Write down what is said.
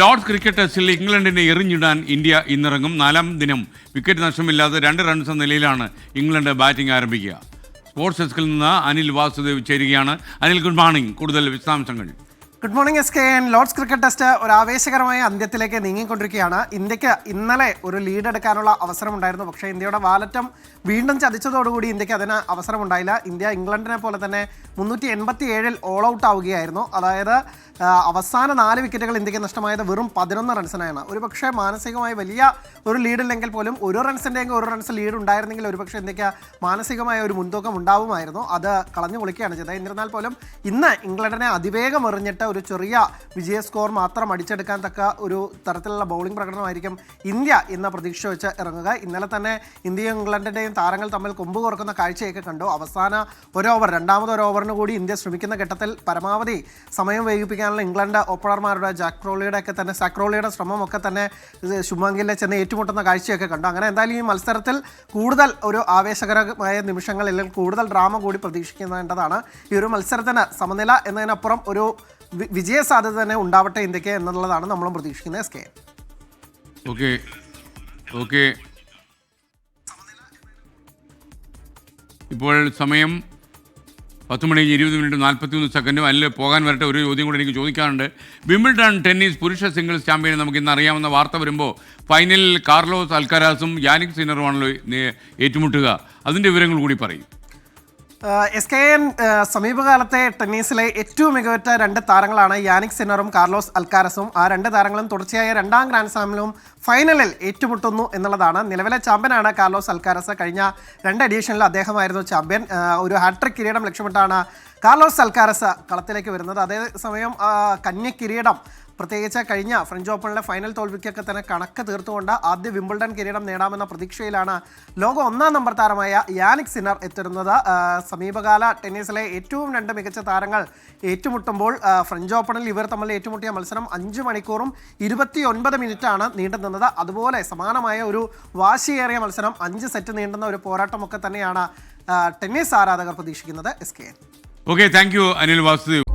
Lord's cricket ടെസ്റ്റിൽ ഇംഗ്ലണ്ടിനെ എറിഞ്ഞിടാൻ India ഇന്നിറങ്ങും. 4-ാം ദിനം വിക്കറ്റ് നഷ്ടമില്ലാതെ 2 റൺസ് എന്ന നിലയിലാണ് ഇംഗ്ലണ്ട് ബാറ്റിംഗ് ആരംഭിക്കുക. സ്പോർട്സ് ഡെസ്കിൽ നിന്ന് അനിൽ വാസുദേവ് ചേരുകയാണ്. Anil, good morning. കൂടുതൽ വിശദാംശങ്ങൾ. Good morning S K N. Lord's cricket test ഒരു ആവേശകരമായ അന്ത്യത്തിലേക്ക് നീങ്ങിക്കൊണ്ടിരിക്കുകയാണ്. ഇന്ത്യക്ക് ഇന്നലെ ഒരു ലീഡ് എടുക്കാനുള്ള അവസരമുണ്ടായിരുന്നു. പക്ഷേ ഇന്ത്യയുടെ വാലറ്റം വീണ്ടും ചതിച്ചതോടുകൂടി ഇന്ത്യക്ക് അതിന് അവസരമുണ്ടായില്ല. ഇന്ത്യ ഇംഗ്ലണ്ടിനെ പോലെ തന്നെ 387-ൽ ഓൾ ഔട്ട് ആവുകയായിരുന്നു. അതായത് അവസാന 4 വിക്കറ്റുകൾ ഇന്ത്യക്ക് നഷ്ടമായത് വെറും 11 റൺസിനാണ്. ഒരുപക്ഷെ മാനസികമായി വലിയ ഒരു ലീഡില്ലെങ്കിൽ പോലും 1 റൺസിൻ്റെയെങ്കിൽ 1 റൺസ് ലീഡ് ഉണ്ടായിരുന്നെങ്കിൽ ഒരുപക്ഷെ ഇന്ത്യക്ക് മാനസികമായ ഒരു മുൻതൂക്കം ഉണ്ടാവുമായിരുന്നു. അത് കളഞ്ഞു പൊളിക്കുകയാണ് ചെയ്തത്. എന്നിരുന്നാൽ പോലും ഇന്ന് ഇംഗ്ലണ്ടിനെ അതിവേഗം എറിഞ്ഞിട്ട് ഒരു ചെറിയ വിജയ സ്കോർ മാത്രം അടിച്ചെടുക്കാൻ തക്ക ഒരു തരത്തിലുള്ള ബൗളിംഗ് പ്രകടനമായിരിക്കും ഇന്ത്യ ഇന്ന് പ്രതീക്ഷ വെച്ച് ഇറങ്ങുക. ഇന്നലെ തന്നെ ഇന്ത്യയും ഇംഗ്ലണ്ടിൻ്റെയും താരങ്ങൾ തമ്മിൽ കൊമ്പ് കോർക്കുന്ന കാഴ്ചയൊക്കെ കണ്ടു. അവസാന ഒരു ഓവർ, രണ്ടാമത് ഒരു ഓവറിന് കൂടി ഇന്ത്യ ശ്രമിക്കുന്ന ഘട്ടത്തിൽ പരമാവധി സമയം വൈകിപ്പിക്കാനുള്ള ഇംഗ്ലണ്ട് ഓപ്പണർമാരുടെ സാക്രോളിയുടെ ശ്രമമൊക്കെ തന്നെ ശുഭ്മാൻ ഗില്ലെ ചെന്ന് ഏറ്റുമുട്ടുന്ന കാഴ്ചയൊക്കെ കണ്ടു. അങ്ങനെ എന്തായാലും ഈ മത്സരത്തിൽ കൂടുതൽ ഒരു ആവേശകരമായ നിമിഷങ്ങൾ അല്ലെങ്കിൽ കൂടുതൽ ഡ്രാമ കൂടി പ്രതീക്ഷിക്കേണ്ടതാണ്. ഈ ഒരു മത്സരത്തിന് സമനില എന്നതിനപ്പുറം ഒരു വിജയ സാധ്യത തന്നെ ഉണ്ടാവട്ടെ ഇന്ത്യക്ക് എന്നുള്ളതാണ് നമ്മളും പ്രതീക്ഷിക്കുന്നത്. എസ് കെ ഓക്കെ ഇപ്പോൾ സമയം 10:20:41 അതിൽ പോകാൻ വരട്ടെ. ഒരു ചോദ്യം കൂടി എനിക്ക് ചോദിക്കാറുണ്ട്. വിംബിൾഡൺ ടെന്നീസ് പുരുഷ സിംഗിൾസ് ചാമ്പ്യനെ നമുക്ക് ഇന്ന് അറിയാവുന്ന വാർത്ത വരുമ്പോൾ ഫൈനലിൽ കാർലോസ് അൽക്കാരാസും യാനിക് സിന്നറുമാണല്ലോ ഏറ്റുമുട്ടുക. അതിൻ്റെ വിവരങ്ങൾ കൂടി പറയും. എസ് കെ എൻ, സമീപകാലത്തെ ടെന്നീസിലെ ഏറ്റവും മികവുറ്റ 2 താരങ്ങളാണ് യാനിക് സിന്നറും കാർലോസ് അൽക്കാരസും. ആ 2 താരങ്ങളും തുടർച്ചയായ 2ാം ഗ്രാൻഡ് സ്ലാമിലും ഫൈനലിൽ ഏറ്റുമുട്ടുന്നു എന്നുള്ളതാണ്. നിലവിലെ ചാമ്പ്യനാണ് കാർലോസ് അൽക്കാരസ്. കഴിഞ്ഞ 2 എഡിഷനിൽ അദ്ദേഹമായിരുന്നു ചാമ്പ്യൻ. ഒരു ഹാട്രിക് കിരീടം ലക്ഷ്യമിട്ടാണ് കാർലോസ് അൽക്കാരസ് കളത്തിലേക്ക് വരുന്നത്. അതേസമയം കന്യ കിരീടം, പ്രത്യേകിച്ച് കഴിഞ്ഞ ഫ്രഞ്ച് ഓപ്പണിലെ ഫൈനൽ തോൽവിക്കൊക്കെ തന്നെ കണക്ക് തീർത്തുകൊണ്ട് ആദ്യ വിംബിൾഡൺ കിരീടം നേടാമെന്ന പ്രതീക്ഷയിലാണ് ലോക 1ാം നമ്പർ താരമായ യാനിക് സിന്നർ എത്തുന്നത്. സമീപകാല ടെന്നീസിലെ ഏറ്റവും 2 മികച്ച താരങ്ങൾ ഏറ്റുമുട്ടുമ്പോൾ ഫ്രഞ്ച് ഓപ്പണിൽ ഇവർ തമ്മിൽ ഏറ്റുമുട്ടിയ മത്സരം 5 മണിക്കൂറും 29 മിനിറ്റാണ് നീണ്ടു നിന്നത്. അതുപോലെ സമാനമായ ഒരു വാശിയേറിയ മത്സരം 5 സെറ്റ് നീണ്ടുന്ന ഒരു പോരാട്ടമൊക്കെ തന്നെയാണ് ടെന്നീസ് ആരാധകർ പ്രതീക്ഷിക്കുന്നത്. S K. Okay, thank you Anil Vasudev.